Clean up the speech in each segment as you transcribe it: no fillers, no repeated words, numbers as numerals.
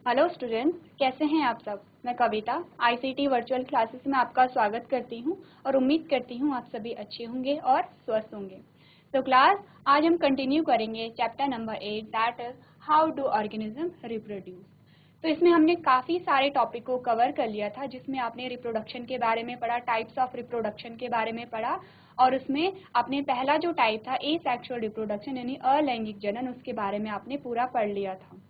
Hello students, कैसे हैं आप सब। मैं कविता आईसीटी वर्चुअल क्लासेस में आपका स्वागत करती हूं और उम्मीद करती हूं आप सभी अच्छे होंगे और स्वस्थ होंगे। तो क्लास आज हम कंटिन्यू करेंगे chapter number 8 that is how do organism reproduce. तो इसमें हमने काफ़ी सारे टॉपिक को कवर कर लिया था, जिसमें आपने रिप्रोडक्शन के बारे में पढ़ा, टाइप्स ऑफ रिप्रोडक्शन के बारे में पढ़ा और उसमें आपने पहला जो टाइप था एसेक्सुअल रिप्रोडक्शन यानी अलैंगिक जनन, उसके बारे में आपने पूरा पढ़ लिया था।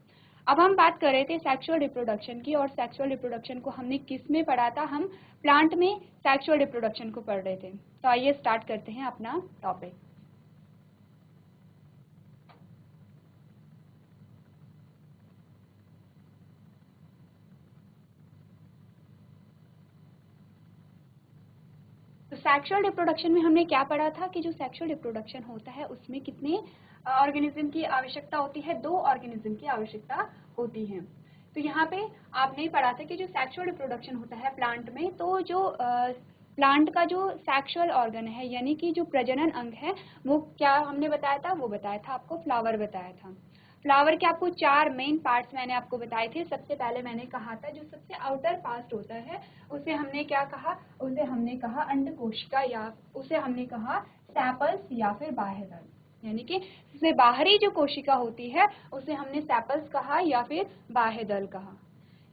अब हम बात कर रहे थे सेक्सुअल रिप्रोडक्शन की, और सेक्सुअल रिप्रोडक्शन को हमने किस में पढ़ा था, हम प्लांट में सेक्सुअल रिप्रोडक्शन को पढ़ रहे थे। तो आइए स्टार्ट करते हैं अपना टॉपिक। तो सेक्सुअल रिप्रोडक्शन में हमने क्या पढ़ा था कि जो सेक्सुअल रिप्रोडक्शन होता है उसमें कितने ऑर्गेनिज्म की आवश्यकता होती है, 2 ऑर्गेनिज्म की आवश्यकता होती है। तो यहाँ पे आपने पढ़ा था कि जो सेक्सुअल रिप्रोडक्शन होता है प्लांट में, तो जो प्लांट का जो सेक्सुअल ऑर्गन है यानी कि जो प्रजनन अंग है, वो क्या हमने बताया था, वो बताया था आपको फ्लावर बताया था। फ्लावर के आपको 4 मेन पार्ट्स मैंने आपको बताए थे। सबसे पहले मैंने कहा था जो सबसे आउटर पार्ट होता है उसे हमने क्या कहा, उसे हमने कहा अंडकोशिका, या उसे हमने कहा सैपल्स या फिर बाह्यदल। यानी कि सबसे बाहरी जो कोशिका होती है उसे हमने सैपल्स कहा या फिर बाह्यदल कहा।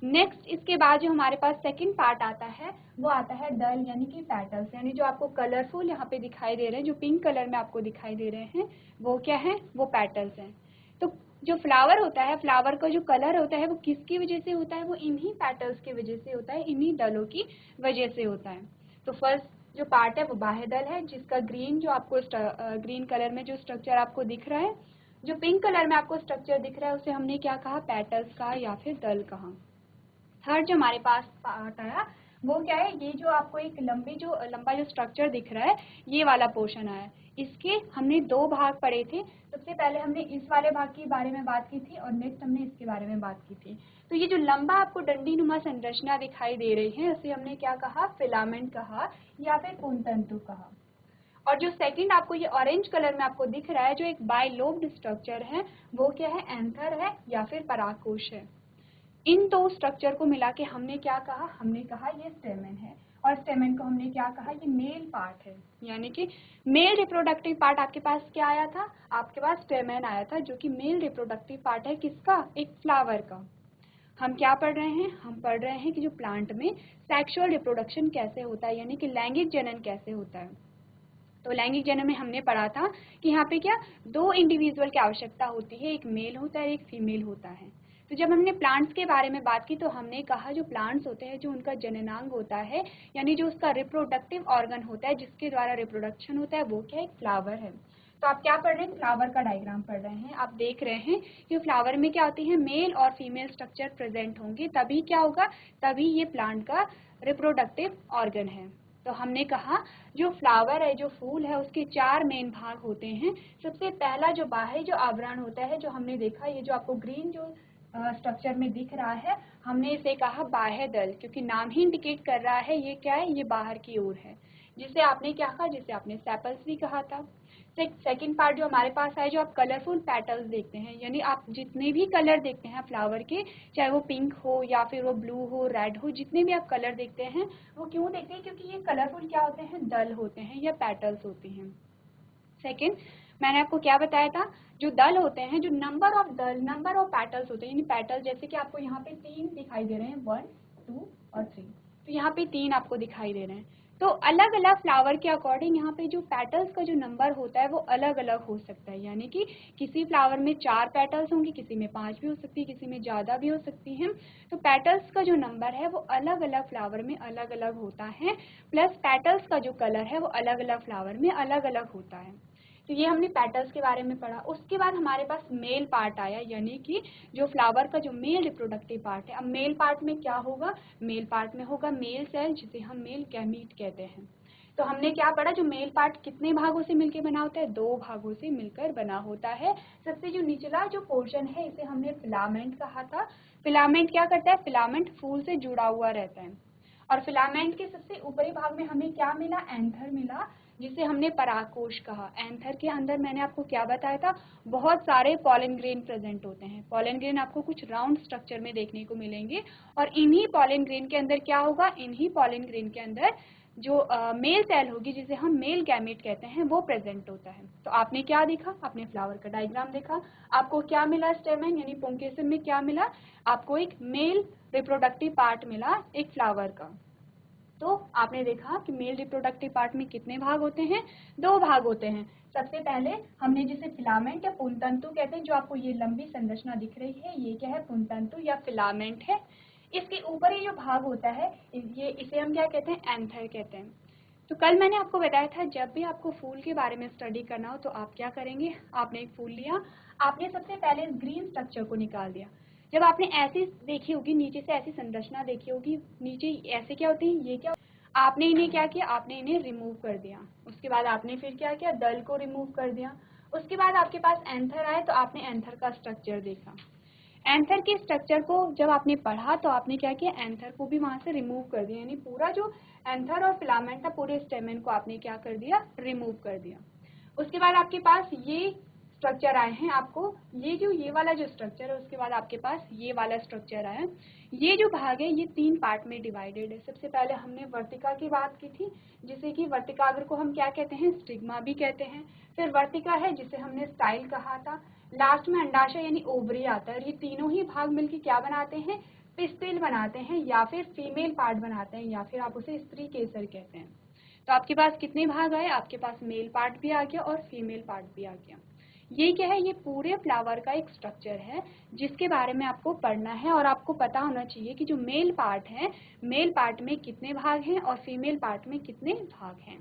नेक्स्ट इसके बाद जो हमारे पास सेकंड पार्ट आता है वो आता है डल यानी कि पेटल्स, यानी जो आपको कलरफुल यहाँ पे दिखाई दे रहे हैं, जो पिंक कलर में आपको दिखाई दे रहे हैं, वो क्या है, वो पेटल्स हैं। तो जो फ्लावर होता है, फ्लावर का जो कलर होता है वो किसकी वजह से होता है, वो इन्हीं पेटल्स की वजह से होता है, इन्हीं दलों की वजह से होता है। तो फर्स्ट जो पार्ट है वो बाह्य दल है, जिसका ग्रीन जो आपको ग्रीन कलर में जो स्ट्रक्चर आपको दिख रहा है, जो पिंक कलर में आपको स्ट्रक्चर दिख रहा है उसे हमने क्या कहा, पेटल्स कहा या फिर दल कहा। थर्ड जो हमारे पास पार्ट आया वो क्या है, ये जो आपको एक लंबा जो स्ट्रक्चर दिख रहा है, ये वाला पोर्शन आया। इसके हमने 2 भाग पढ़े थे। सबसे पहले हमने इस वाले भाग के बारे में बात की थी और नेक्स्ट हमने इसके बारे में बात की थी। तो ये जो लंबा आपको डंडी नुमा संरचना दिखाई दे रही है उसे हमने क्या कहा, फिलामेंट कहा या फिर पुंतंतु कहा। और जो सेकंड आपको ये ऑरेंज कलर में आपको दिख रहा है, जो एक बाइलोब्ड स्ट्रक्चर है, वो क्या है, एंथर है या फिर परागकोश है। इन 2 स्ट्रक्चर को मिला के हमने क्या कहा, हमने कहा ये स्टेमेन है। और स्टेमेन को हमने क्या कहा, ये मेल पार्ट है। यानी कि मेल रिप्रोडक्टिव पार्ट आपके पास क्या आया था, आपके पास स्टेमेन आया था, जो कि मेल रिप्रोडक्टिव पार्ट है किसका, एक फ्लावर का। हम क्या पढ़ रहे हैं, हम पढ़ रहे हैं कि जो प्लांट में सेक्सुअल रिप्रोडक्शन कैसे होता है, यानी कि लैंगिक जनन कैसे होता है। तो लैंगिक जनन में हमने पढ़ा था कि यहाँ पे क्या 2 इंडिविजुअल की आवश्यकता होती है, एक मेल होता है एक फीमेल होता है। तो जब हमने प्लांट्स के बारे में बात की तो हमने कहा जो प्लांट्स होते हैं, जो उनका जननांग होता है यानी जो उसका रिप्रोडक्टिव ऑर्गन होता है जिसके द्वारा रिप्रोडक्शन होता है, वो क्या एक फ्लावर है। तो आप क्या पढ़ रहे हैं, फ्लावर का डायग्राम पढ़ रहे हैं। आप देख रहे हैं कि फ्लावर में क्या होती है, मेल और फीमेल स्ट्रक्चर प्रेजेंट होंगे, तभी क्या होगा, तभी ये प्लांट का रिप्रोडक्टिव ऑर्गन है। तो हमने कहा जो फ्लावर है, जो फूल है, उसके 4 मेन भाग होते हैं। सबसे पहला जो बाहरी जो आवरण होता है, जो हमने देखा, ये जो आपको ग्रीन जो स्ट्रक्चर में दिख रहा है, हमने इसे कहा बाह्य दल, क्योंकि नाम ही इंडिकेट कर रहा है ये क्या है, ये बाहर की ओर है, जिसे आपने क्या कहा, जिसे आपने सेपल्स भी कहा था। सेकंड पार्ट जो हमारे पास है, जो आप कलरफुल पेटल्स देखते हैं, यानी आप जितने भी कलर देखते हैं फ्लावर के, चाहे वो पिंक हो या फिर वो ब्लू हो, रेड हो, जितने भी आप कलर देखते हैं, वो क्यों देखते हैं, क्योंकि ये कलरफुल क्या होते हैं, दल होते हैं या पेटल्स होती हैं। सेकंड मैंने आपको क्या बताया था, जो दल होते हैं, जो नंबर ऑफ दल, नंबर ऑफ पेटल्स होते हैं, यानी पेटल जैसे कि आपको यहाँ पे 3 दिखाई दे रहे हैं, 1 2 और 3। तो यहाँ पे 3 आपको दिखाई दे रहे हैं। तो अलग अलग फ्लावर के अकॉर्डिंग यहाँ पे जो पेटल्स का जो नंबर होता है वो अलग अलग हो सकता है। यानी कि किसी फ्लावर में 4 पेटल्स होंगी, किसी में 5 भी हो सकती है, किसी में ज़्यादा भी हो सकती हैं। तो पेटल्स का जो नंबर है वो अलग अलग फ्लावर में अलग अलग होता है, प्लस पेटल्स का जो कलर है वो अलग अलग फ्लावर में अलग अलग होता है। तो ये हमने पेटल्स के बारे में पढ़ा। उसके बाद हमारे पास मेल पार्ट आया, यानी कि जो फ्लावर का जो मेल रिप्रोडक्टिव पार्ट है। अब मेल पार्ट में क्या होगा, मेल पार्ट में होगा मेल सेल, जिसे हम मेल गैमीट कहते हैं। तो हमने क्या पढ़ा, जो मेल पार्ट कितने भागों से मिलकर बना होता है, 2 भागों से मिलकर बना होता है। सबसे जो निचला जो पोर्शन है इसे हमने फिलामेंट कहा था। फिलामेंट क्या करता है, फिलामेंट फूल से जुड़ा हुआ रहता है। और फिलामेंट के सबसे ऊपरी भाग में हमें क्या मिला, एंथर मिला, जिसे हमने परागकोश कहा। एंथर के अंदर मैंने आपको क्या बताया था, बहुत सारे पॉलन ग्रेन प्रेजेंट होते हैं। पॉलन ग्रेन आपको कुछ राउंड स्ट्रक्चर में देखने को मिलेंगे और इन्हीं पॉलन ग्रेन के अंदर क्या होगा, इन्हीं पॉलन ग्रेन के अंदर जो मेल सेल होगी जिसे हम मेल गैमेट कहते हैं वो प्रेजेंट होता है। तो आपने क्या देखा, आपने फ्लावर का डायग्राम देखा, आपको क्या मिला, स्टेमेन यानी पुंकेसम में क्या मिला, आपको एक मेल रिप्रोडक्टिव पार्ट मिला एक फ्लावर का। तो आपने देखा कि मेल रिप्रोडक्टिव पार्ट में कितने भाग होते हैं, 2 भाग होते हैं। सबसे पहले हमने जिसे फिलामेंट या पुंतंतु कहते हैं, जो आपको ये लंबी संरचना दिख रही है ये क्या है, पुंतंतु या फिलामेंट है। इसके ऊपर ये जो भाग होता है इसे हम क्या कहते हैं, एंथर कहते हैं। तो कल मैंने आपको बताया था जब भी आपको फूल के बारे में स्टडी करना हो तो आप क्या करेंगे, आपने एक फूल लिया, आपने सबसे पहले इस ग्रीन स्ट्रक्चर को निकाल दिया। जब आपने ऐसी देखी होगी, नीचे से ऐसी संरचना देखी होगी, नीचे ऐसे क्या होते हैं, ये क्या, आपने इन्हें क्या किया, आपने इन्हें रिमूव कर दिया। उसके बाद आपने फिर क्या किया, दल को रिमूव कर दिया। उसके बाद आपके पास एंथर आए तो आपने एंथर का स्ट्रक्चर देखा। एंथर के स्ट्रक्चर को जब आपने पढ़ा तो आपने क्या किया, एंथर को भी वहां से रिमूव कर दिया, यानी पूरा जो एंथर और फिलामेंट था पूरे स्टेमेन को आपने क्या कर दिया, रिमूव कर दिया। उसके बाद आपके पास ये स्ट्रक्चर आए हैं, आपको ये वाला जो स्ट्रक्चर है, उसके बाद आपके पास ये वाला स्ट्रक्चर आया। ये जो भाग है ये 3 पार्ट में डिवाइडेड है। सबसे पहले हमने वर्तिका की बात की थी, जिसे कि वर्तिकाग्र को हम क्या कहते हैं, स्टिग्मा भी कहते हैं। फिर वर्तिका है जिसे हमने स्टाइल कहा था। लास्ट में अंडाशय यानी ओवरी आता है। और ये तीनों ही भाग मिलकर क्या बनाते हैं, पिस्टिल बनाते हैं, या फिर फीमेल पार्ट बनाते हैं, या फिर आप उसे स्त्री केसर कहते हैं। तो आपके पास कितने भाग आए, आपके पास मेल पार्ट भी आ गया और फीमेल पार्ट भी आ गया। ये क्या है, ये पूरे फ्लावर का एक स्ट्रक्चर है जिसके बारे में आपको पढ़ना है और आपको पता होना चाहिए कि जो मेल पार्ट है, मेल पार्ट में कितने भाग हैं और फीमेल पार्ट में कितने भाग हैं।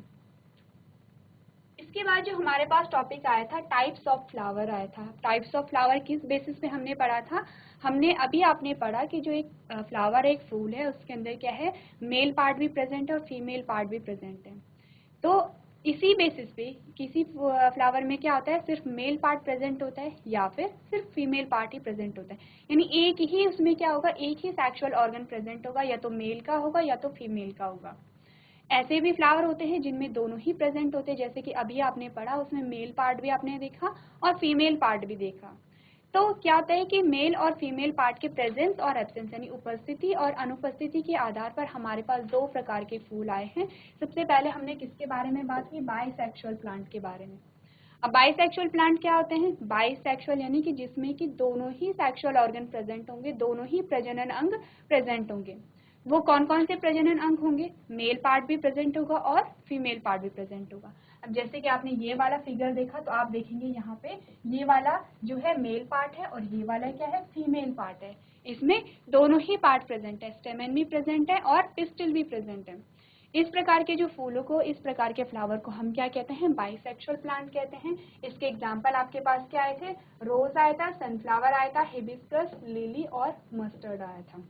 इसके बाद जो हमारे पास टॉपिक आया था, टाइप्स ऑफ फ्लावर आया था। टाइप्स ऑफ फ्लावर किस बेसिस पे हमने पढ़ा था, हमने अभी आपने पढ़ा कि जो एक फ्लावर एक फूल है उसके अंदर क्या है, मेल पार्ट भी प्रेजेंट है और फीमेल पार्ट भी प्रेजेंट है। तो इसी बेसिस पे किसी फ्लावर में क्या होता है, सिर्फ मेल पार्ट प्रेजेंट होता है या फिर सिर्फ फीमेल पार्ट ही प्रेजेंट होता है, यानी एक ही उसमें क्या होगा, एक ही सेक्सुअल ऑर्गन प्रेजेंट होगा, या तो मेल का होगा या तो फीमेल का होगा। ऐसे भी फ्लावर होते हैं जिनमें दोनों ही प्रेजेंट होते हैं, जैसे कि अभी आपने पढ़ा उसमें मेल पार्ट भी आपने देखा और फीमेल पार्ट भी देखा। तो क्या होता है कि मेल और फीमेल पार्ट के प्रेजेंस और एब्सेंस यानी उपस्थिति और अनुपस्थिति के आधार पर हमारे पास 2 प्रकार के फूल आए हैं। सबसे पहले हमने किसके बारे में बात की, बाइसेक्सुअल प्लांट के बारे में। अब बाइसेक्सुअल प्लांट क्या होते हैं, बाइसेक्सुअल यानी कि जिसमें कि दोनों ही सेक्सुअल ऑर्गन प्रेजेंट होंगे, दोनों ही प्रजनन अंग प्रेजेंट होंगे। वो कौन कौन से प्रजनन अंग होंगे, मेल पार्ट भी प्रेजेंट होगा और फीमेल पार्ट भी प्रेजेंट होगा। अब जैसे कि आपने ये वाला फिगर देखा तो आप देखेंगे यहाँ पे ये वाला जो है मेल पार्ट है और ये वाला क्या है, फीमेल पार्ट है। इसमें दोनों ही पार्ट प्रेजेंट है, स्टेमेन भी प्रेजेंट है और पिस्टिल भी प्रेजेंट है। इस प्रकार के जो फूलों को, इस प्रकार के फ्लावर को हम क्या कहते हैं, बाइसेक्सुअल प्लांट कहते हैं। इसके एग्जाम्पल आपके पास क्या आए थे, रोज आया था, सनफ्लावर आया था, हिबिस्कस, लिली और मस्टर्ड आया था।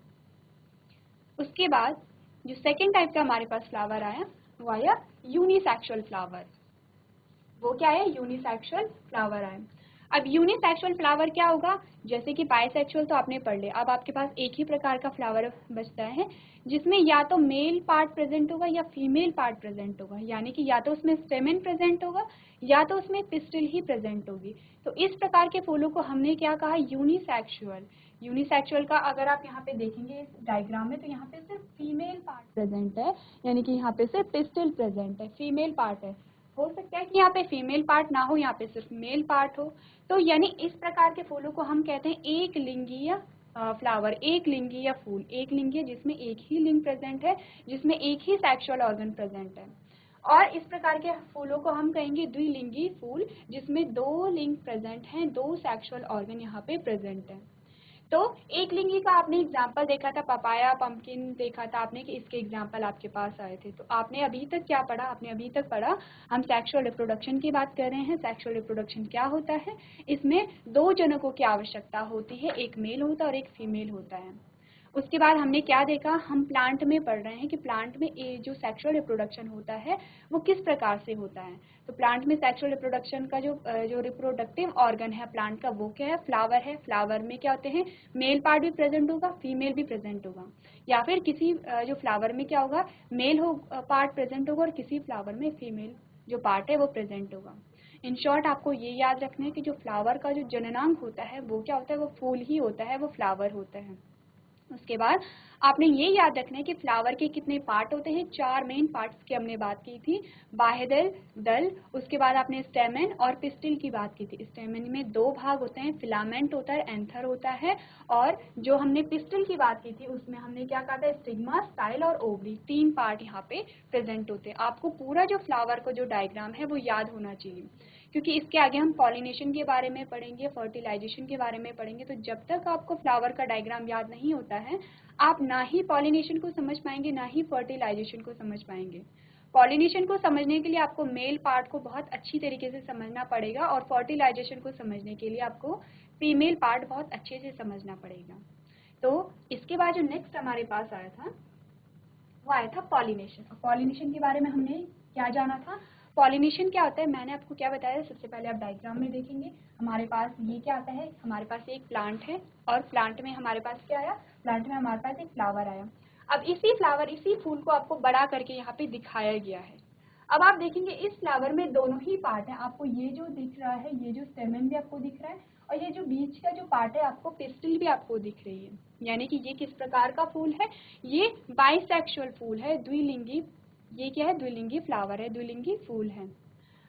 उसके बाद जो सेकेंड टाइप का हमारे पास फ्लावर आया वो आया यूनिसेक्सुअल फ्लावर। वो क्या है, यूनिसेक्सुअल फ्लावर आया। अब यूनिसेक्सुअल फ्लावर क्या होगा, जैसे कि बाइसेक्सुअल तो आपने पढ़ लिया, अब आपके पास एक ही प्रकार का फ्लावर बचता है जिसमें या तो मेल पार्ट प्रेजेंट होगा या फीमेल पार्ट प्रेजेंट होगा, यानी कि या तो उसमें स्टेमेन प्रेजेंट होगा या तो उसमें पिस्टिल ही प्रेजेंट होगी। तो इस प्रकार के फूलों को हमने क्या कहा, यूनिसेक्सुअल। यूनिसेक्सुअल का अगर आप यहाँ पे देखेंगे इस डायग्राम में तो यहाँ पे सिर्फ फीमेल पार्ट प्रेजेंट है, यानी कि यहाँ पे सिर्फ पिस्टिल प्रेजेंट है, फीमेल पार्ट है। हो सकता है कि यहाँ पे फीमेल पार्ट ना हो, यहाँ पे सिर्फ मेल पार्ट हो। तो यानी इस प्रकार के फूलों को हम कहते हैं एक लिंगीय फ्लावर, एक लिंगीय फूल। एक लिंगीय जिसमें एक ही लिंग प्रेजेंट है, जिसमें एक ही सेक्सुअल ऑर्गन प्रेजेंट है। और इस प्रकार के फूलों को हम कहेंगे द्विलिंगी फूल, जिसमें 2 लिंग प्रेजेंट हैं, 2 सेक्सुअल ऑर्गन यहाँ पे प्रेजेंट है। तो एक लिंगी का आपने एग्जाम्पल देखा था, पपाया, पंपकिन देखा था आपने कि इसके एग्जाम्पल आपके पास आए थे। तो आपने अभी तक क्या पढ़ा, आपने अभी तक पढ़ा, हम सेक्सुअल रिप्रोडक्शन की बात कर रहे हैं। सेक्सुअल रिप्रोडक्शन क्या होता है, इसमें 2 जनकों की आवश्यकता होती है, एक मेल होता है और एक फीमेल होता है। उसके बाद हमने क्या देखा, हम प्लांट में पढ़ रहे हैं कि प्लांट में जो सेक्सुअल रिप्रोडक्शन होता है वो किस प्रकार से होता है। तो प्लांट में सेक्सुअल रिप्रोडक्शन का जो रिप्रोडक्टिव ऑर्गन है प्लांट का वो क्या है, फ्लावर है। फ्लावर में क्या होते हैं, मेल पार्ट भी प्रेजेंट होगा, फीमेल भी प्रेजेंट होगा, या फिर किसी जो फ्लावर में क्या होगा, मेल पार्ट प्रेजेंट होगा और किसी फ्लावर में फीमेल जो पार्ट है वो प्रेजेंट होगा। इन शॉर्ट आपको ये याद रखना है कि जो फ्लावर का जो जननांग होता है वो क्या होता है, वो फूल ही होता है, वो फ्लावर होता है। उसके बाद आपने ये याद रखना है कि फ्लावर के कितने पार्ट होते हैं, 4 मेन पार्ट्स की हमने बात की थी, बाह्यदल, दल, उसके बाद आपने स्टेमन और पिस्टिल की बात की थी। स्टेमन में 2 भाग होते हैं, फिलामेंट होता है, एंथर होता है, और जो हमने पिस्टिल की बात की थी उसमें हमने क्या कहा था, स्टिग्मा, स्टाइल और ओवरी, 3 पार्ट यहाँ पे प्रेजेंट होते हैं। आपको पूरा जो फ्लावर का जो डायग्राम है वो याद होना चाहिए, क्योंकि इसके आगे हम पॉलिनेशन के बारे में पढ़ेंगे, फर्टिलाइजेशन के बारे में पढ़ेंगे। तो जब तक आपको फ्लावर का डायग्राम याद नहीं होता है, आप ना ही पॉलिनेशन को समझ पाएंगे, ना ही फर्टिलाइजेशन को समझ पाएंगे। पॉलिनेशन को समझने के लिए आपको मेल पार्ट को बहुत अच्छी तरीके से समझना पड़ेगा, और फर्टिलाइजेशन को समझने के लिए आपको फीमेल पार्ट बहुत अच्छे से समझना पड़ेगा। तो इसके बाद जो नेक्स्ट हमारे पास आया था वो आया था पॉलिनेशन। और पॉलिनेशन के बारे में हमने क्या जाना था, पॉलिनेशन क्या होता है, मैंने आपको क्या बताया। सबसे पहले आप डायग्राम में देखेंगे, हमारे पास ये क्या आता है, हमारे पास एक प्लांट है, और प्लांट में हमारे पास क्या आया, प्लांट में हमारे पास एक फ्लावर आया। अब इसी फ्लावर, इसी फूल को आपको बड़ा करके यहाँ पे दिखाया गया है। अब आप देखेंगे इस फ्लावर में दोनों ही पार्ट है, आपको ये जो दिख रहा है, ये जो स्टेमन भी आपको दिख रहा है, और ये जो बीच का जो पार्ट है आपको पिस्टिल भी आपको दिख रही है। यानी कि ये किस प्रकार का फूल है, ये बाइसेक्सुअल फूल है, द्विलिंगी, ये क्या है, द्विलिंगी फ्लावर है, द्विलिंगी फूल है।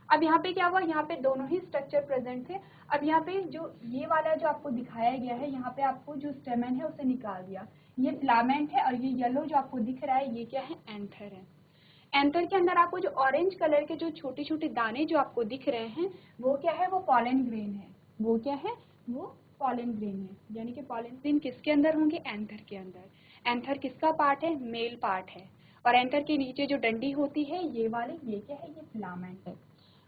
अब यहाँ पे क्या हुआ, यहाँ पे दोनों ही स्ट्रक्चर प्रेजेंट थे। अब यहाँ पे जो ये वाला जो आपको दिखाया गया है, यहाँ पे आपको जो स्टेमन है उसे निकाल दिया, ये फिलामेंट है, और ये येलो जो आपको दिख रहा है ये क्या है, एंथर है। एंथर के अंदर आपको जो ऑरेंज कलर के जो छोटे छोटे दाने जो आपको दिख रहे हैं वो क्या है, वो पॉलन ग्रेन है। वो क्या है, वो पॉलन ग्रेन है। यानी कि पॉलन ग्रेन किसके अंदर होंगे, एंथर के अंदर। एंथर किसका पार्ट है, मेल पार्ट है। और एंथर के नीचे जो डंडी होती है ये वाले, ये क्या है, ये फिलामेंट है।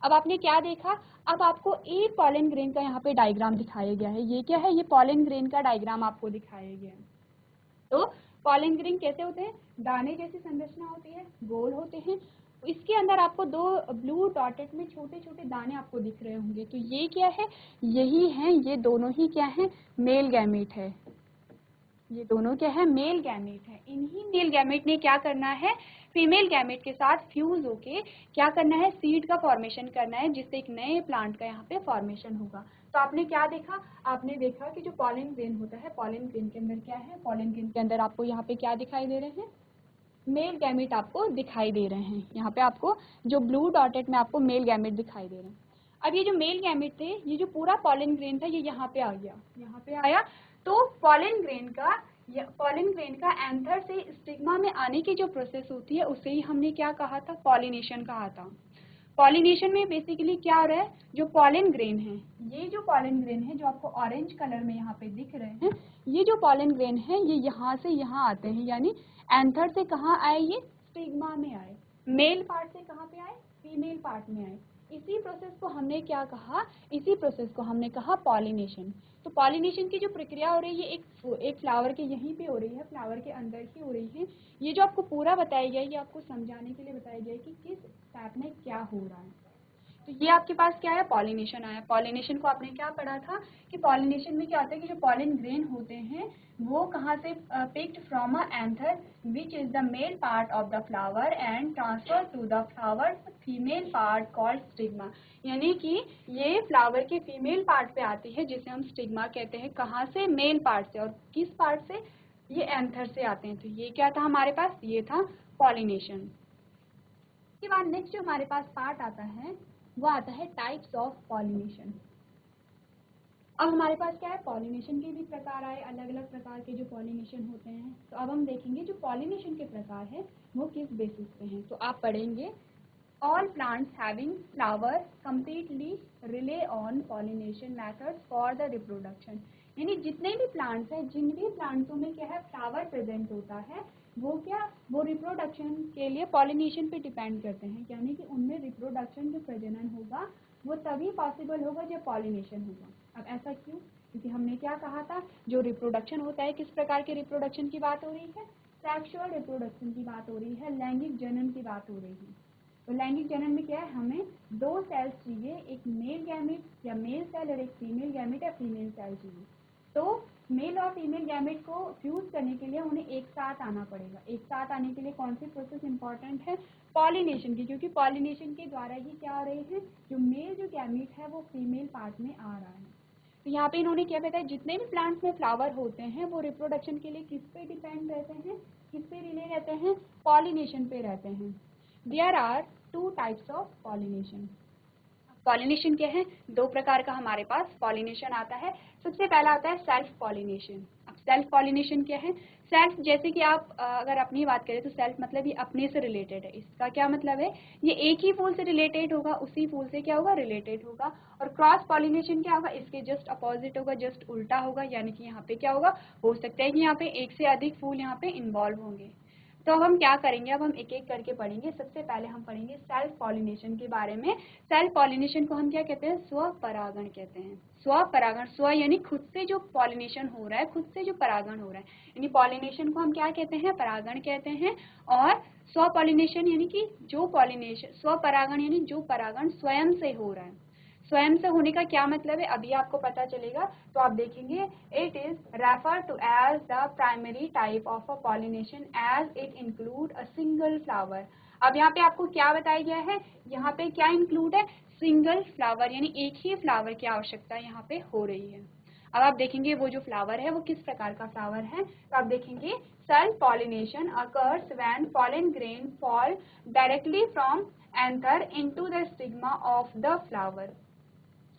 अब आपने क्या देखा, अब आपको एक पॉलन ग्रेन का यहाँ पे डायग्राम दिखाया गया है। ये क्या है, ये पॉलन ग्रेन का डायग्राम आपको दिखाया गया है। तो पॉलन ग्रेन कैसे होते हैं, दाने जैसी संरचना होती है, गोल होते हैं। इसके अंदर आपको 2 ब्लू डॉटेड में छोटे छोटे दाने आपको दिख रहे होंगे। तो ये क्या है, यही है, ये दोनों ही क्या है, मेल गैमेट है। ये दोनों क्या है, मेल गैमेट है। इन्हीं मेल गैमेट ने क्या करना है, फीमेल गैमेट के साथ फ्यूज होके क्या करना है, सीड का फॉर्मेशन करना है, जिससे एक नए प्लांट का यहाँ पे फॉर्मेशन होगा। तो आपने क्या देखा, आपने देखा कि जो पॉलन ग्रेन होता है, पॉलन ग्रेन के अंदर क्या है, पॉलन ग्रेन के अंदर आपको यहाँ पे क्या दिखाई दे रहे हैं, मेल गैमेट आपको दिखाई दे रहे हैं। यहाँ पे आपको जो ब्लू डॉटेड में आपको मेल गैमेट दिखाई दे रहे हैं। अब ये जो मेल गैमेट थे, ये जो पूरा पॉलन ग्रेन था ये यहाँ पे आ गया, यहाँ पे आया। तो पॉलन ग्रेन का एंथर से स्टिग्मा में आने की जो प्रोसेस होती है उसे ही हमने क्या कहा था, पॉलिनेशन कहा था। पॉलिनेशन में बेसिकली क्या हो रहा है, जो पॉलन ग्रेन है, ये जो पॉलन ग्रेन है जो आपको ऑरेंज कलर में यहाँ पे दिख रहे हैं, ये जो पॉलन ग्रेन है ये यहाँ से यहाँ आते हैं। यानी एंथर से कहाँ आए, ये स्टिग्मा में आए। मेल पार्ट से कहाँ पे आए, फीमेल पार्ट में आए। इसी प्रोसेस को हमने क्या कहा, इसी प्रोसेस को हमने कहा पॉलिनेशन। तो पॉलिनेशन की जो प्रक्रिया हो रही है एक फ्लावर के यहीं पे हो रही है, फ्लावर के अंदर ही हो रही है। ये जो आपको पूरा बताया गया है ये आपको समझाने के लिए बताया गया है कि किस स्टेप में क्या हो रहा है। तो ये आपके पास क्या है, पॉलिनेशन आया। पॉलिनेशन को आपने क्या पढ़ा था कि पॉलिनेशन में क्या होता है कि जो पॉलन ग्रेन होते हैं वो कहाँ से, picked from a anther which is the male part of the flower and transfer to the flower female part called stigma. यानी कि ये फ्लावर के फीमेल पार्ट पे आती है जिसे हम स्टिग्मा कहते हैं। कहाँ से, मेल पार्ट से। और किस पार्ट से, ये एंथर से आते हैं। तो ये क्या था हमारे पास, ये था पॉलिनेशन। इसके बाद नेक्स्ट जो हमारे पास पार्ट आता है वो आता है टाइप्स ऑफ पॉलिनेशन। अब हमारे पास क्या है, पॉलिनेशन के भी प्रकार आए, अलग अलग प्रकार के जो पॉलिनेशन होते हैं। तो अब हम देखेंगे जो पॉलिनेशन के प्रकार है वो किस बेसिस पे हैं। तो आप पढ़ेंगे, all plants having flower completely rely on pollination methods for the reproduction। यानी जितने भी प्लांट्स हैं, जिन भी प्लांट्सों में क्या है, फ्लावर प्रेजेंट होता है, वो क्या, वो रिप्रोडक्शन के लिए पॉलिनेशन पे डिपेंड करते हैं। यानी कि उनमें रिप्रोडक्शन, जो प्रजनन होगा वो तभी पॉसिबल होगा जब पॉलिनेशन होगा। अब ऐसा क्यों, क्योंकि हमने क्या कहा था, जो रिप्रोडक्शन होता है, किस प्रकार के रिप्रोडक्शन की बात हो रही है, सेक्सुअल रिप्रोडक्शन की बात हो रही है, लैंगिक जनन की बात हो रही है। तो लैंगिक जनन में क्या है, हमें 2 सेल्स चाहिए, एक मेल गैमेट या मेल सेल और एक फीमेल गैमेट या फीमेल सेल चाहिए। तो मेल और फीमेल गैमेट को फ्यूज करने के लिए उन्हें एक साथ आना पड़ेगा। एक साथ आने के लिए कौन सी प्रोसेस इंपॉर्टेंट है? पॉलिनेशन की, क्योंकि पॉलिनेशन के द्वारा ही क्या हो रही है, जो मेल जो गैमेट है वो फीमेल पार्ट में आ रहा है। तो यहाँ पे इन्होंने क्या बताया, जितने भी प्लांट्स में फ्लावर होते हैं वो रिप्रोडक्शन के लिए किस पे डिपेंड रहते हैं, किस पे रिले रहते हैं, पॉलिनेशन पे रहते हैं। There are 2 types of pollination. Pollination क्या है, 2 प्रकार का हमारे पास पॉलिनेशन आता है। सबसे पहला आता है सेल्फ पॉलिनेशन। अब सेल्फ पॉलिनेशन क्या है? सेल्फ, जैसे कि आप अगर अपनी बात करें तो सेल्फ मतलब ये अपने से रिलेटेड है। इसका क्या मतलब है, ये एक ही फूल से रिलेटेड होगा, उसी फूल से क्या होगा, रिलेटेड होगा। और क्रॉस पॉलिनेशन क्या होगा, इसके जस्ट अपोजिट होगा, जस्ट उल्टा होगा। यानी कि यहाँ पे क्या होगा, हो सकता है कि यहाँ पे एक से अधिक फूल यहाँ पे इन्वॉल्व होंगे। तो अब हम क्या करेंगे, अब हम एक एक करके पढ़ेंगे। सबसे पहले हम पढ़ेंगे सेल्फ पॉलिनेशन के बारे में। सेल्फ पॉलिनेशन को हम क्या कहते हैं, स्वपरागण कहते हैं। स्वपरागण, स्व यानी खुद से जो पॉलिनेशन हो रहा है, खुद से जो परागण हो रहा है, यानी पॉलिनेशन को हम क्या कहते हैं, परागण कहते हैं। और स्व पॉलिनेशन यानी कि जो पॉलिनेशन, स्वपरागण यानी जो परागण स्वयं से हो रहा है। स्वयं से होने का क्या मतलब है, अभी आपको पता चलेगा। तो आप देखेंगे, it is refer to as the primary type of a pollination as it include a single flower. अब यहाँ पे आपको क्या बताया गया है, यहाँ पे क्या इंक्लूड है, सिंगल फ्लावर, यानी एक ही फ्लावर की आवश्यकता यहाँ पे हो रही है। अब आप देखेंगे वो जो फ्लावर है वो किस प्रकार का फ्लावर है। तो आप देखेंगे, self pollination occurs when pollen grain fall directly from anther into the stigma of the flower.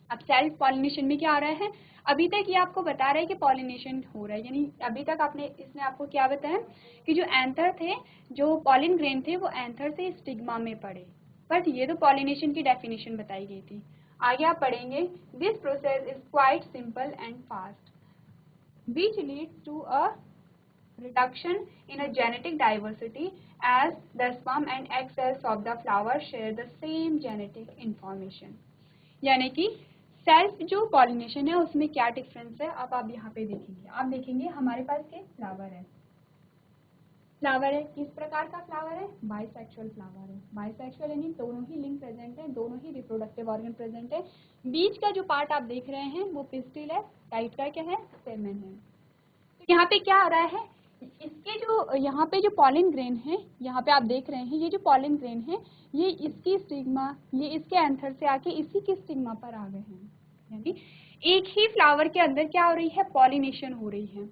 अब सेल्फ पॉलिनेशन में क्या आ रहा है, अभी तक ये आपको बता रहा है कि पॉलिनेशन हो रहा है, यानी अभी तक आपने इसने आपको क्या बताया कि जो एंथर थे, जो पॉलिन ग्रेन थे, वो एंथर से स्टिग्मा में पड़े। बट ये तो पॉलिनेशन की डेफिनेशन बताई गई थी। आगे आप पढ़ेंगे, this process is quite simple and fast which leads to a reduction in a genetic diversity as the sperm and egg cells of the flower share the same genetic information। यानी कि self जो pollination है उसमें क्या difference है, अब आप यहाँ पे देखेंगे। आप देखेंगे हमारे पास के फ्लावर है, फ्लावर है, किस प्रकार का फ्लावर है, बाइसेक्सुअल फ्लावर है। बाइसेक्सुअल यानी दोनों ही लिंग प्रेजेंट है, दोनों ही रिप्रोडक्टिव ऑर्गन प्रेजेंट है। बीच का जो पार्ट आप देख रहे हैं वो पिस्टिल है, राइट का क्या है, सेमेन है। तो यहाँ पे क्या आ रहा है, इसके जो यहाँ पे जो पॉलिन ग्रेन है, यहाँ पे आप देख रहे हैं, ये जो पॉलिन ग्रेन है ये इसकी स्टिग्मा, ये इसके एंथर से आके इसी की स्टिग्मा पर आ गए हैं। यानी एक ही फ्लावर के अंदर क्या हो रही है, पॉलिनेशन हो रही है।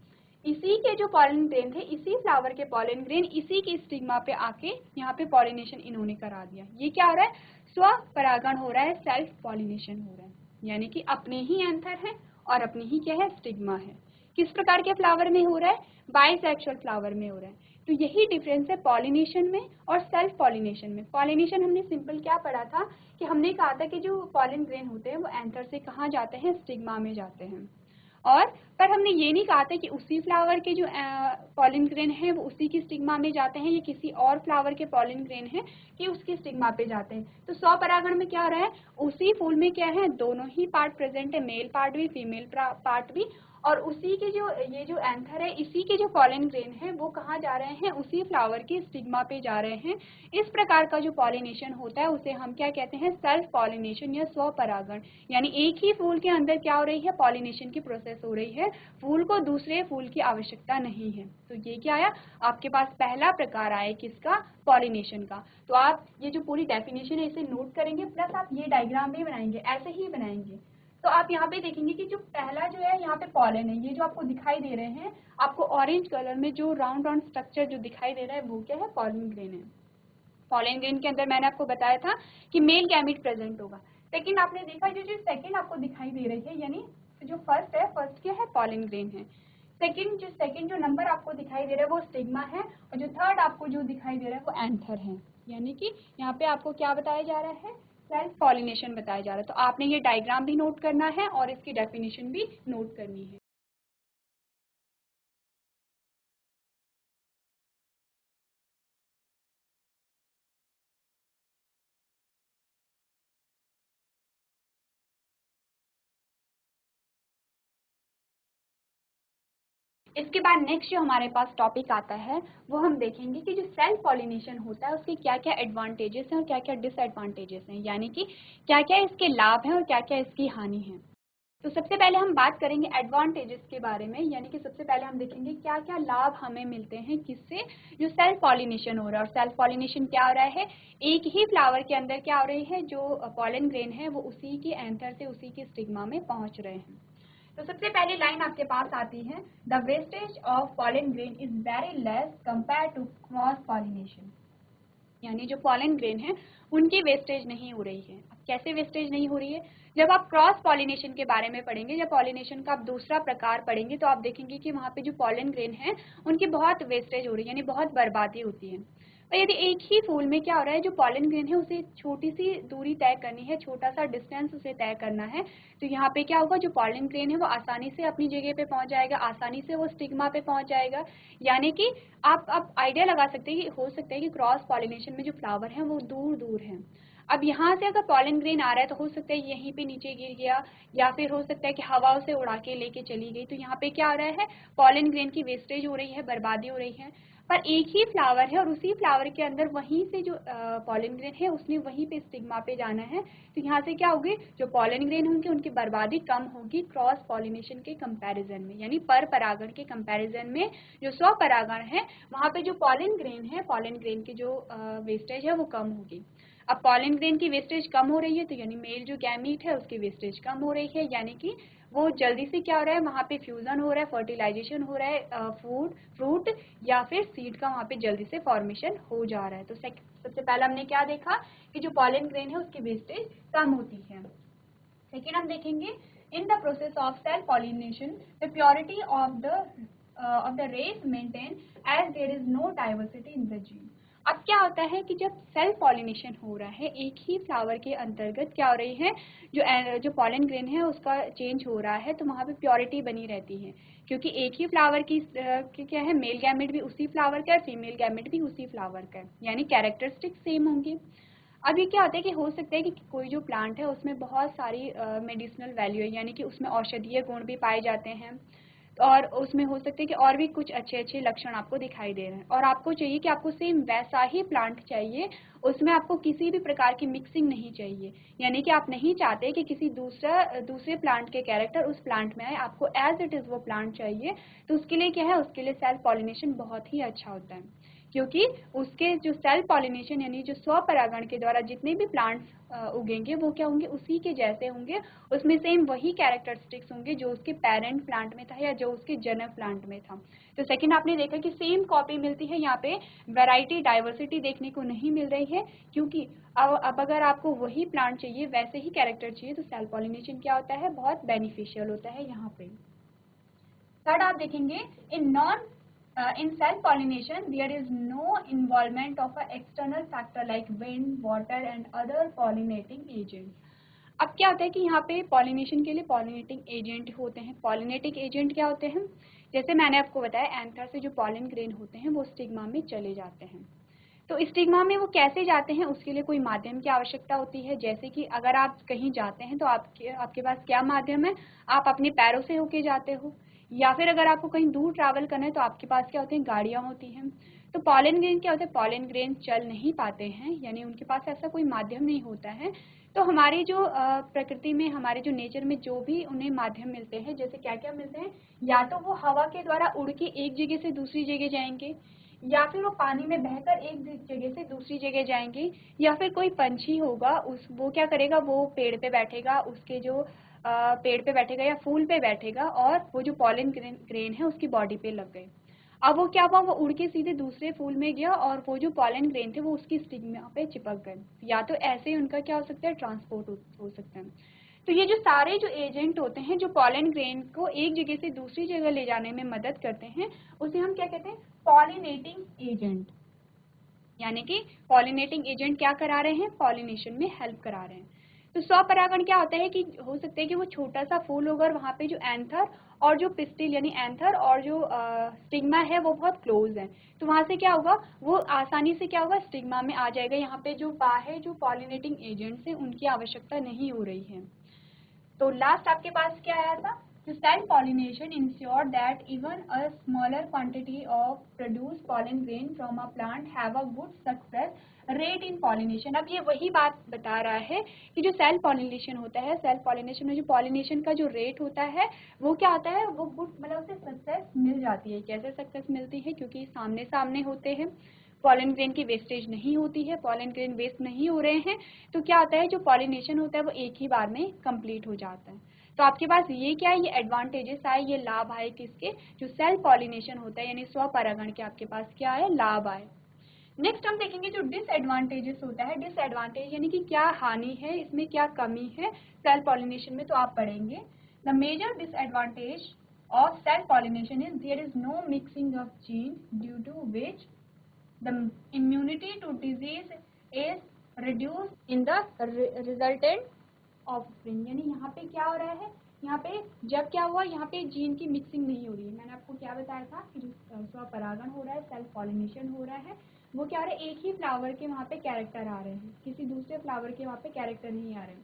इसी के जो पॉलिन ग्रेन थे, इसी फ्लावर के पॉलिन ग्रेन इसी की स्टिग्मा पे आके यहाँ पे पॉलिनेशन इन्होंने करा दिया। ये क्या हो रहा है, स्व परागण हो रहा है, सेल्फ पॉलिनेशन हो रहा है। यानी कि अपने ही एंथर है और अपनी ही क्या है, स्टिग्मा है। किस प्रकार के फ्लावर में हो रहा है, बाइसेक्सुअल फ्लावर में हो रहा है। तो यही डिफरेंस है पॉलिनेशन में और सेल्फ पॉलिनेशन में। पॉलिनेशन हमने सिंपल क्या पढ़ा था कि हमने कहा था कि जो पॉलिन ग्रेन होते हैं वो एंथर से कहाँ जाते हैं, स्टिग्मा में जाते हैं। और पर हमने ये नहीं कहा था कि उसी फ्लावर के जो पॉलिन ग्रेन है वो उसी की स्टिग्मा में जाते हैं या किसी और फ्लावर के पॉलिन ग्रेन है कि उसकी स्टिग्मा पे जाते हैं। तो स्वपरागण में क्या हो रहा है, उसी फूल में क्या है, दोनों ही पार्ट प्रेजेंट है, मेल पार्ट भी फीमेल पार्ट भी। और उसी के जो ये जो एंथर है, इसी के जो पॉलिन ग्रेन है वो कहाँ जा रहे हैं, उसी फ्लावर के स्टिग्मा पे जा रहे हैं। इस प्रकार का जो पॉलिनेशन होता है उसे हम क्या कहते हैं, सेल्फ पॉलिनेशन या स्वपरागण। यानी एक ही फूल के अंदर क्या हो रही है, पॉलिनेशन की प्रोसेस हो रही है, फूल को दूसरे फूल की आवश्यकता नहीं है। तो ये क्या आया, आपके पास पहला प्रकार आया किसका, पॉलिनेशन का। तो आप ये जो पूरी डेफिनेशन है इसे नोट करेंगे, प्लस आप ये डायग्राम भी बनाएंगे, ऐसे ही बनाएंगे। तो आप यहाँ पे देखेंगे कि जो पहला जो है यहाँ पे पॉलन है, ये जो आपको दिखाई दे रहे हैं, आपको ऑरेंज कलर में जो राउंड राउंड स्ट्रक्चर जो दिखाई दे रहा है वो क्या है, पॉलन ग्रेन है। पॉलन ग्रेन के अंदर मैंने आपको बताया था कि मेल गैमेट प्रेजेंट होगा। सेकंड आपने देखा जो जो सेकंड आपको दिखाई दे रही है, यानी जो फर्स्ट है, फर्स्ट क्या है, पॉलन ग्रेन है। सेकंड जो नंबर आपको दिखाई दे रहा है वो स्टिग्मा है, और जो थर्ड आपको जो दिखाई दे रहा है वो एंथर है। यानी कि यहाँ पे आपको क्या बताया जा रहा है, सेल्फ पॉलिनेशन बताया जा रहा है। तो आपने ये डायग्राम भी नोट करना है और इसकी डेफिनेशन भी नोट करनी है। इसके बाद नेक्स्ट जो हमारे पास टॉपिक आता है वो हम देखेंगे कि जो सेल्फ पॉलिनेशन होता है उसके क्या क्या एडवांटेजेस हैं और क्या क्या डिसएडवांटेजेस हैं, यानी कि क्या क्या इसके लाभ हैं और क्या क्या इसकी हानि है। तो सबसे पहले हम बात करेंगे एडवांटेजेस के बारे में, यानी कि सबसे पहले हम देखेंगे क्या क्या लाभ हमें मिलते हैं किससे, जो सेल्फ पॉलिनेशन हो रहा है। और सेल्फ पॉलिनेशन क्या हो रहा है, एक ही फ्लावर के अंदर क्या हो रही है, जो पॉलन ग्रेन है वो उसी के एंथर से उसी के स्टिग्मा में पहुंच रहे हैं। तो सबसे पहली लाइन आपके पास आती है, the wastage of pollen grain is very less compare to cross pollination, यानी जो पॉलन ग्रेन है उनकी वेस्टेज नहीं हो रही है। अब कैसे वेस्टेज नहीं हो रही है, जब आप क्रॉस पॉलिनेशन के बारे में पढ़ेंगे, जब पॉलिनेशन का आप दूसरा प्रकार पढ़ेंगे तो आप देखेंगे कि वहाँ पे जो पॉलन ग्रेन है उनकी बहुत वेस्टेज हो रही है, यानी बहुत बर्बादी होती है। और यदि एक ही फूल में क्या हो रहा है, जो पॉलन ग्रेन है उसे छोटी सी दूरी तय करनी है, छोटा सा डिस्टेंस उसे तय करना है, तो यहाँ पे क्या होगा, जो पॉलन ग्रेन है वो आसानी से अपनी जगह पे पहुंच जाएगा, आसानी से वो स्टिग्मा पे पहुंच जाएगा। यानी कि आप आइडिया लगा सकते हैं कि हो सकता है कि क्रॉस पॉलिनेशन में जो फ्लावर हैं वो दूर दूर हैं। अब यहाँ से अगर पॉलन ग्रेन आ रहा है तो हो सकता है यहीं पे नीचे गिर गया, या फिर हो सकता है कि हवा उसे उड़ा के लेके चली गई। तो यहाँ पे क्या हो रहा है, पॉलन ग्रेन की वेस्टेज हो रही है, बर्बादी हो रही है। पर एक ही फ्लावर है और उसी फ्लावर के अंदर वहीं से जो पॉलन ग्रेन है उसने वहीं पे स्टिग्मा पे जाना है, तो यहाँ से क्या होगी, जो पॉलन ग्रेन होंगे उनकी बर्बादी कम होगी क्रॉस पॉलिनेशन के कंपैरिजन में, यानी पर परागण के कंपैरिजन में जो स्वपरागण है वहाँ पे जो पॉलन ग्रेन है, पॉलन ग्रेन की जो वेस्टेज है वो कम होगी। अब पॉलन ग्रेन की वेस्टेज कम हो रही है तो यानी मेल जो गैमीट है उसकी वेस्टेज कम हो रही है, यानी कि वो जल्दी से क्या हो रहा है, वहाँ पे फ्यूजन हो रहा है, फर्टिलाइजेशन हो रहा है, फ्रूट या फिर सीड का वहाँ पे जल्दी से फॉर्मेशन हो जा रहा है। तो सबसे पहले हमने क्या देखा कि जो पॉलन ग्रेन है उसकी वेस्टेज कम होती है। सेकेंड हम देखेंगे, in the process of self pollination the purity of the race maintain as there is no diversity in the gene. अब क्या होता है कि जब सेल्फ पॉलिनेशन हो रहा है, एक ही फ्लावर के अंतर्गत क्या हो रही है, जो पॉलन ग्रेन है उसका चेंज हो रहा है, तो वहाँ पे प्योरिटी बनी रहती है, क्योंकि एक ही फ्लावर की क्या है, मेल गैमेट भी उसी फ्लावर का है, फीमेल गैमेट भी उसी फ्लावर का है, यानी कैरेक्टरिस्टिक सेम होंगे। अब ये क्या होता है कि हो सकता है कि कोई जो प्लांट है उसमें बहुत सारी मेडिसिनल वैल्यू है, यानी कि उसमें औषधीय गुण भी पाए जाते हैं, और उसमें हो सकता है कि और भी कुछ अच्छे अच्छे लक्षण आपको दिखाई दे रहे हैं, और आपको चाहिए कि आपको सेम वैसा ही प्लांट चाहिए, उसमें आपको किसी भी प्रकार की मिक्सिंग नहीं चाहिए, यानी कि आप नहीं चाहते कि किसी दूसरे प्लांट के कैरेक्टर उस प्लांट में आए, आपको एज इट इज़ वो प्लांट चाहिए। तो उसके लिए क्या है, उसके लिए सेल्फ पॉलिनेशन बहुत ही अच्छा होता है, क्योंकि उसके जो सेल्फ पॉलिनेशन यानी जो स्वपरागण के द्वारा जितने भी प्लांट्स उगेंगे वो क्या होंगे, उसी के जैसे होंगे, उसमें सेम वही कैरेक्टरिस्टिक्स होंगे जो उसके पेरेंट प्लांट में था या जो उसके जनक प्लांट में था। तो सेकंड आपने देखा कि सेम कॉपी मिलती है, यहाँ पे वैरायटी डाइवर्सिटी देखने को नहीं मिल रही है, क्योंकि अब अगर आपको वही प्लांट चाहिए, वैसे ही कैरेक्टर चाहिए, तो सेल्फ पॉलिनेशन क्या होता है, बहुत बेनिफिशियल होता है यहाँ पे। थर्ड आप देखेंगे, in self pollination there is no involvement of an external factor like wind, water and other pollinating agents। अब क्या होता है कि यहाँ पे पॉलिनेशन के लिए पॉलिनेटिंग एजेंट होते हैं। पॉलिनेटिंग एजेंट क्या होते हैं, जैसे मैंने आपको बताया, एंथर से जो पॉलन ग्रेन होते हैं वो स्टिग्मा में चले जाते हैं। तो स्टिग्मा में वो कैसे जाते हैं, उसके लिए कोई माध्यम की आवश्यकता होती है। जैसे कि अगर आप कहीं जाते हैं तो आपके पास क्या माध्यम है, आप अपने पैरों से होके जाते हो, या फिर अगर आपको कहीं दूर ट्रैवल करना है तो आपके पास क्या होते हैं, गाड़ियाँ होती हैं। तो पॉलन ग्रेन क्या होता है, पॉलन ग्रेन चल नहीं पाते हैं, यानी उनके पास ऐसा कोई माध्यम नहीं होता है। तो हमारी जो प्रकृति में, हमारे जो नेचर में जो भी उन्हें माध्यम मिलते हैं, जैसे क्या क्या मिलते हैं, या तो वो हवा के द्वारा उड़ के एक जगह से दूसरी जगह जाएंगे, या फिर वो पानी में बहकर एक जगह से दूसरी जगह जाएंगे, या फिर कोई पंछी होगा वो क्या करेगा, वो पेड़ पे बैठेगा, उसके जो पेड़ पे बैठेगा या फूल पे बैठेगा, और वो जो पॉलन ग्रेन है उसकी बॉडी पे लग गए। अब वो क्या हुआ, वो उड़ के सीधे दूसरे फूल में गया और वो जो पॉलन ग्रेन थे वो उसकी स्टिग्मा पे चिपक गए। या तो ऐसे ही उनका क्या हो सकता है, ट्रांसपोर्ट हो सकता है। तो ये जो सारे जो एजेंट होते हैं जो पॉलन ग्रेन को एक जगह से दूसरी जगह ले जाने में मदद करते हैं, उसे हम क्या कहते हैं, पॉलिनेटिंग एजेंट। यानी कि पॉलिनेटिंग एजेंट क्या करा रहे हैं, पॉलिनेशन में हेल्प करा रहे हैं। तो स्वपरागण क्या होता है कि हो सकता है कि वो छोटा सा फूल होगा और वहाँ पे जो एंथर और जो पिस्टिल यानी एंथर और जो स्टिग्मा है वो बहुत क्लोज है, तो वहाँ से क्या होगा, वो आसानी से क्या होगा, स्टिग्मा में आ जाएगा। यहाँ पे जो बाहर जो पॉलिनेटिंग एजेंट्स हैं उनकी आवश्यकता नहीं हो रही है। तो लास्ट आपके पास क्या आया था, The cell pollination ensure that even a smaller quantity of produced pollen grain from a plant have a good success rate in pollination। अब ये वही बात बता रहा है कि जो सेल पॉलिनेशन होता है, सेल पॉलिनेशन में जो पॉलिनेशन का जो रेट होता है वो क्या होता है, वो गुड मतलब उसे सक्सेस मिल जाती है। कैसे सक्सेस मिलती है? क्योंकि सामने सामने होते हैं, पॉलन ग्रेन की वेस्टेज नहीं होती है, पॉलन ग्रेन वेस्ट नहीं हो रहे हैं, तो क्या होता है जो पॉलिनेशन होता है वो एक ही बार में कंप्लीट हो जाता है। तो आपके पास ये क्या है, ये एडवांटेजेस आए, ये लाभ आए किसके, जो सेल पॉलिनेशन होता है यानी स्वपरागण के आपके पास क्या है, लाभ आए। नेक्स्ट हम देखेंगे जो डिसएडवांटेजेस होता है, डिसएडवांटेज यानी कि क्या हानि है, इसमें क्या कमी है सेल पॉलिनेशन में, तो आप पढ़ेंगे। The major disadvantage of self pollination is there is no mixing of gene due to which the immunity to disease is reduced in the resultant offspring। यानी यहाँ पे क्या हो रहा है, यहाँ पे जब क्या हुआ, यहाँ पे जीन की मिक्सिंग नहीं हो रही है। मैंने आपको क्या बताया था कि जो स्वपरागण हो रहा है, सेल्फ पॉलिनेशन हो रहा है, वो क्या हो रहा है, एक ही फ्लावर के वहाँ पे कैरेक्टर आ रहे हैं, किसी दूसरे फ्लावर के वहाँ पे कैरेक्टर नहीं आ रहे हैं।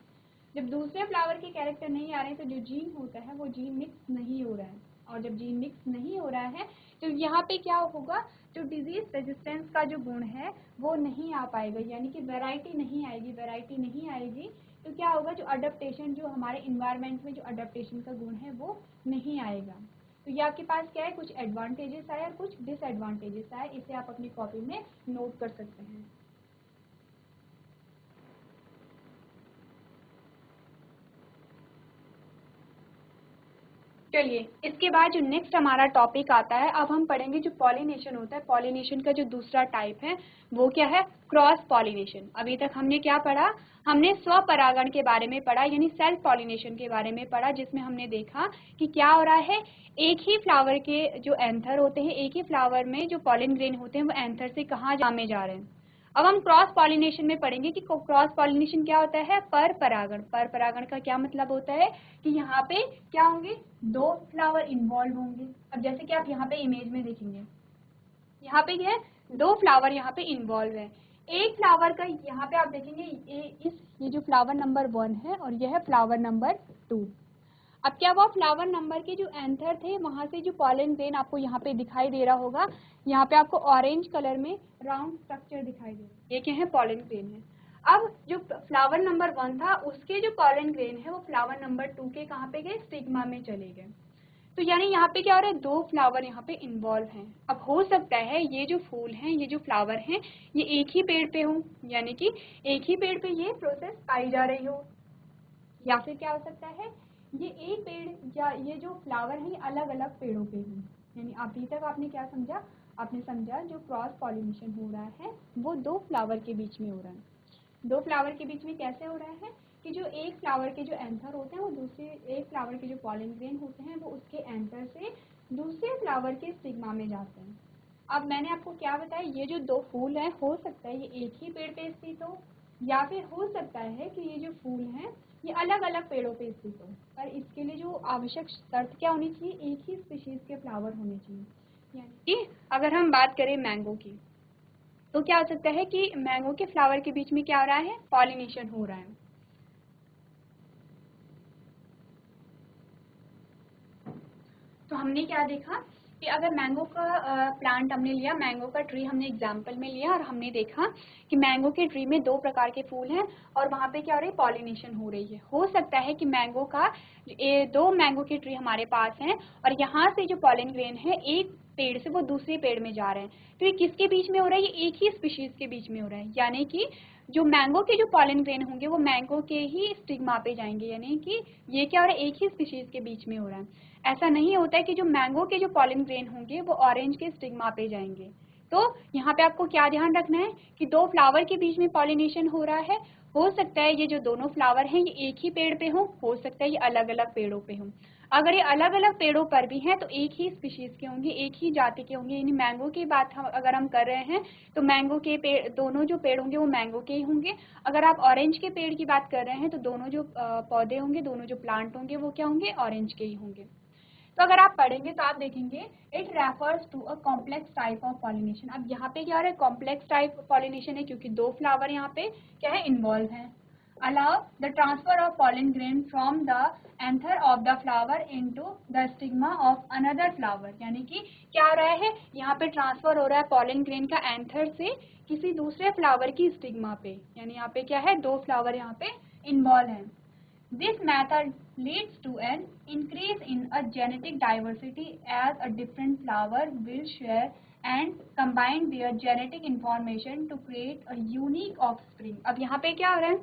जब दूसरे फ्लावर के कैरेक्टर नहीं आ रहे हैं तो जो जीन होता है वो जीन मिक्स नहीं हो रहा है, और जब जीन मिक्स नहीं हो रहा है तो यहाँ पे क्या होगा, जो डिजीज रेजिस्टेंस का जो गुण है वो नहीं आ पाएगा, यानी कि वैरायटी नहीं आएगी। वैरायटी नहीं आएगी तो क्या होगा, जो अडेप्टेशन, जो हमारे इन्वायरमेंट में जो अडेप्टेशन का गुण है वो नहीं आएगा। तो ये आपके पास क्या है, कुछ एडवांटेजेस आए और कुछ डिसएडवांटेजेस आए, इसे आप अपनी कॉपी में नोट कर सकते हैं। चलिए इसके बाद जो नेक्स्ट हमारा टॉपिक आता है, अब हम पढ़ेंगे जो पॉलिनेशन होता है, पॉलिनेशन का जो दूसरा टाइप है वो क्या है, क्रॉस पॉलिनेशन। अभी तक हमने क्या पढ़ा, हमने स्वपरागण के बारे में पढ़ा, यानी सेल्फ पॉलिनेशन के बारे में पढ़ा, जिसमें हमने देखा कि क्या हो रहा है, एक ही फ्लावर के जो एंथर होते हैं, एक ही फ्लावर में जो पॉलिन ग्रेन होते हैं वो एंथर से कहाँ में जा रहे हैं। अब हम क्रॉस पॉलिनेशन में पढ़ेंगे कि क्रॉस पॉलिनेशन क्या होता है, पर परागण। पर परागण का क्या मतलब होता है कि यहाँ पे क्या होंगे, दो फ्लावर इन्वॉल्व होंगे। अब जैसे कि आप यहाँ पे इमेज में देखेंगे, यहाँ पे क्या है, दो फ्लावर यहाँ पे इन्वॉल्व है। एक फ्लावर का यहाँ पे आप देखेंगे ये जो फ्लावर नंबर 1 है और यह है फ्लावर नंबर 2। अब क्या हुआ, फ्लावर नंबर के जो एंथर थे वहां से जो पॉलन ग्रेन आपको यहाँ पे दिखाई दे रहा होगा, यहाँ पे आपको ऑरेंज कलर में राउंड स्ट्रक्चर दिखाई दे रहा है, ये क्या है, पॉलन ग्रेन है। अब जो फ्लावर नंबर 1 था उसके जो पॉलन ग्रेन है वो फ्लावर नंबर 2 के कहाँ पे गए, स्टिग्मा में चले गए। तो यानी यहाँ पे क्या हो रहा है, दो फ्लावर यहाँ पे इन्वॉल्व हैं। अब हो सकता है ये जो फूल हैं, ये जो फ्लावर हैं, ये एक ही पेड़ पे हो, यानी कि एक ही पेड़ पे ये प्रोसेस पाई जा रही हो, या फिर क्या हो सकता है, ये एक पेड़ या ये जो फ्लावर है अलग अलग पेड़ों पे हैं। यानी अभी तक आपने क्या समझा, आपने समझा जो क्रॉस पॉलिनेशन हो रहा है वो दो फ्लावर के बीच में हो रहा है। दो फ्लावर के बीच में कैसे हो रहा है कि जो एक फ्लावर के जो एंथर होते हैं वो दूसरे एक फ्लावर के जो पॉलन ग्रेन होते हैं वो उसके एंथर से दूसरे फ्लावर के स्टिग्मा में जाते हैं। अब मैंने आपको क्या बताया, ये जो दो फूल हैं हो सकता है ये एक ही पेड़ पे स्थित हो, या फिर हो सकता है कि ये जो फूल हैं ये अलग अलग पेड़ों पे स्थित हो। पर इसके लिए जो आवश्यक शर्त क्या होनी चाहिए, एक ही स्पीशीज के फ्लावर होने चाहिए। यानी कि अगर हम बात करें मैंगो की, तो क्या हो सकता है कि मैंगो के फ्लावर के बीच में क्या हो रहा है, पॉलिनेशन हो रहा है। तो हमने क्या देखा कि अगर मैंगो का प्लांट हमने लिया, मैंगो का ट्री हमने एग्जाम्पल में लिया और हमने देखा कि मैंगो के ट्री में दो प्रकार के फूल हैं और वहाँ पे क्या हो रही है, पॉलिनेशन हो रही है। हो सकता है कि मैंगो का दो मैंगो के ट्री हमारे पास हैं और यहाँ से जो पॉलन ग्रेन है एक पेड़ से वो दूसरे पेड़ में जा रहे हैं, तो ये किसके बीच में हो रहा है, ये एक ही स्पीशीज के बीच में हो रहा है। यानी कि जो मैंगो के जो पॉलन ग्रेन होंगे वो मैंगो के ही स्टिग्मा पे जाएंगे, यानी कि ये क्या हो रहा है, एक ही स्पीशीज के बीच में हो रहा है। ऐसा नहीं होता है कि जो मैंगो के जो पॉलन ग्रेन होंगे वो ऑरेंज के स्टिग्मा पे जाएंगे। तो यहाँ पे आपको क्या ध्यान रखना है कि दो फ्लावर के बीच में पॉलिनेशन हो रहा है। हो सकता है ये जो दोनों फ्लावर हैं ये एक ही पेड़ पे हो सकता है ये अलग अलग पेड़ों पे हों। अगर ये अलग अलग पेड़ों पर भी हैं तो एक ही स्पीशीज के होंगे, एक ही जाति के होंगे। यानी मैंगो की बात अगर हम कर रहे हैं तो मैंगो के पेड़, दोनों जो पेड़ होंगे वो मैंगो के ही होंगे। अगर आप ऑरेंज के पेड़ की बात कर रहे हैं तो दोनों जो पौधे होंगे, दोनों जो प्लांट होंगे वो क्या होंगे, ऑरेंज के ही होंगे। तो अगर आप पढ़ेंगे तो आप देखेंगे it refers to a complex type of pollination. अब यहाँ पे क्या हो रहा है, कॉम्प्लेक्स टाइप पॉलिनेशन है क्योंकि दो फ्लावर यहाँ पे क्या है, इन्वॉल्व है। allow the transfer of pollen grain from the anther of the flower into the stigma of another flower। यानी कि क्या हो रहा है, यहाँ पे ट्रांसफर हो रहा है पॉलन ग्रेन का एंथर से किसी दूसरे फ्लावर की स्टिग्मा पे, यानी यहाँ पे क्या है, दो फ्लावर यहाँ पे इन्वॉल्व हैं। This method leads to an increase in a genetic diversity as a different flower will share and combine their genetic information to create a unique offspring। अब यहाँ पे क्या हो रहा है,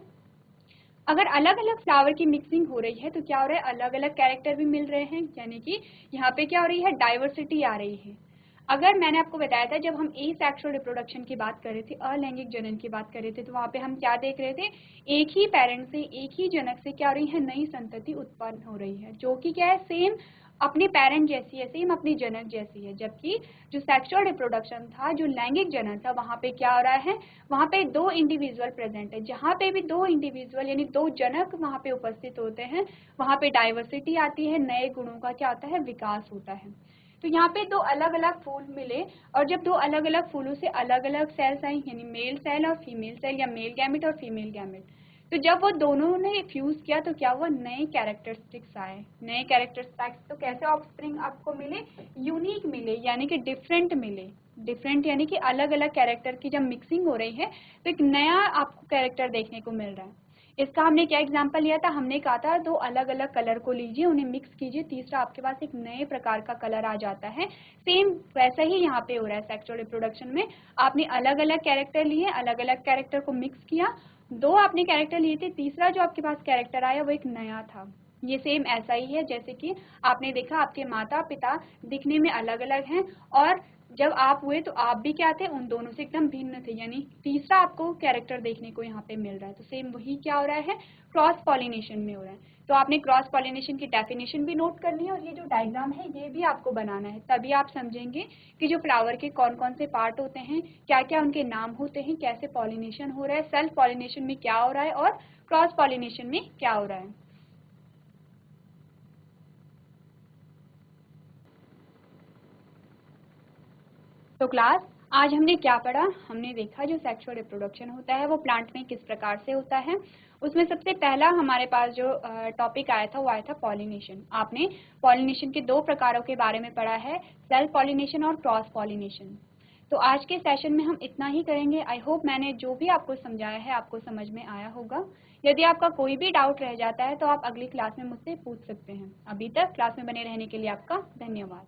अगर अलग अलग फ्लावर की मिक्सिंग हो रही है तो क्या हो रहा है, अलग अलग कैरेक्टर भी मिल रहे हैं, यानी कि यहाँ पे क्या हो रही है, डाइवर्सिटी आ रही है। अगर मैंने आपको बताया था जब हम एसेक्सुअल रिप्रोडक्शन की बात कर रहे थे, अलैंगिक जनन की बात कर रहे थे, तो वहाँ पे हम क्या देख रहे थे, एक ही पेरेंट से, एक ही जनक से क्या हो रही है, नई संतति उत्पन्न हो रही है, जो कि क्या है, सेम अपने पेरेंट जैसी है, सेम अपनी जनक जैसी है। जबकि जो सेक्सुअल रिप्रोडक्शन था, जो लैंगिक जनन था, वहाँ पे क्या हो रहा है, वहाँ पे दो इंडिविजुअल प्रेजेंट है। जहाँ पे भी दो इंडिविजुअल यानी दो जनक वहाँ पे उपस्थित होते हैं, वहाँ पे डाइवर्सिटी आती है, नए गुणों का क्या होता है, विकास होता है। तो यहाँ पे दो अलग अलग फूल मिले, और जब दो अलग अलग फूलों से अलग अलग सेल्स आई, यानी मेल सेल और फीमेल सेल, या मेल गैमेट और फीमेल गैमेट, तो जब वो दोनों ने फ्यूज किया तो क्या हुआ, नए कैरेक्टरिस्टिक्स आए। नए कैरेक्टरिस्टिक्स तो कैसे ऑफस्प्रिंग आपको मिले, यूनिक मिले, यानी कि डिफरेंट मिले। डिफरेंट यानी कि अलग अलग कैरेक्टर की जब मिक्सिंग हो रही है तो एक नया आपको कैरेक्टर देखने को मिल रहा है। इसका हमने क्या एग्जांपल लिया था, हमने कहा था दो अलग अलग कलर को लीजिए, उन्हें मिक्स कीजिए, तीसरा आपके पास एक नए प्रकार का कलर आ जाता है। सेम वैसा ही यहाँ पे हो रहा है सेक्सुअल रिप्रोडक्शन में। आपने अलग अलग कैरेक्टर लिए, अलग अलग कैरेक्टर को मिक्स किया, दो आपने कैरेक्टर लिए थे, तीसरा जो आपके पास कैरेक्टर आया वो एक नया था। ये सेम ऐसा ही है जैसे कि आपने देखा आपके माता पिता दिखने में अलग अलग हैं, और जब आप हुए तो आप भी क्या थे, उन दोनों से एकदम भिन्न थे, यानी तीसरा आपको कैरेक्टर देखने को यहाँ पे मिल रहा है। तो सेम वही क्या हो रहा है, क्रॉस पॉलिनेशन में हो रहा है। तो आपने क्रॉस पॉलिनेशन की डेफिनेशन भी नोट कर ली है, और ये जो डायग्राम है ये भी आपको बनाना है, तभी आप समझेंगे कि जो फ्लावर के कौन कौन से पार्ट होते हैं, क्या क्या उनके नाम होते हैं, कैसे पॉलिनेशन हो रहा है, सेल्फ पॉलिनेशन में क्या हो रहा है, और क्रॉस पॉलिनेशन में क्या हो रहा है। तो क्लास, आज हमने क्या पढ़ा, हमने देखा जो सेक्सुअल रिप्रोडक्शन होता है वो प्लांट में किस प्रकार से होता है। उसमें सबसे पहला हमारे पास जो टॉपिक आया था वो आया था पॉलिनेशन। आपने पॉलिनेशन के दो प्रकारों के बारे में पढ़ा है, सेल्फ पॉलिनेशन और क्रॉस पॉलिनेशन। तो आज के सेशन में हम इतना ही करेंगे। आई होप मैंने जो भी आपको समझाया है आपको समझ में आया होगा। यदि आपका कोई भी डाउट रह जाता है तो आप अगली क्लास में मुझसे पूछ सकते हैं। अभी तक क्लास में बने रहने के लिए आपका धन्यवाद।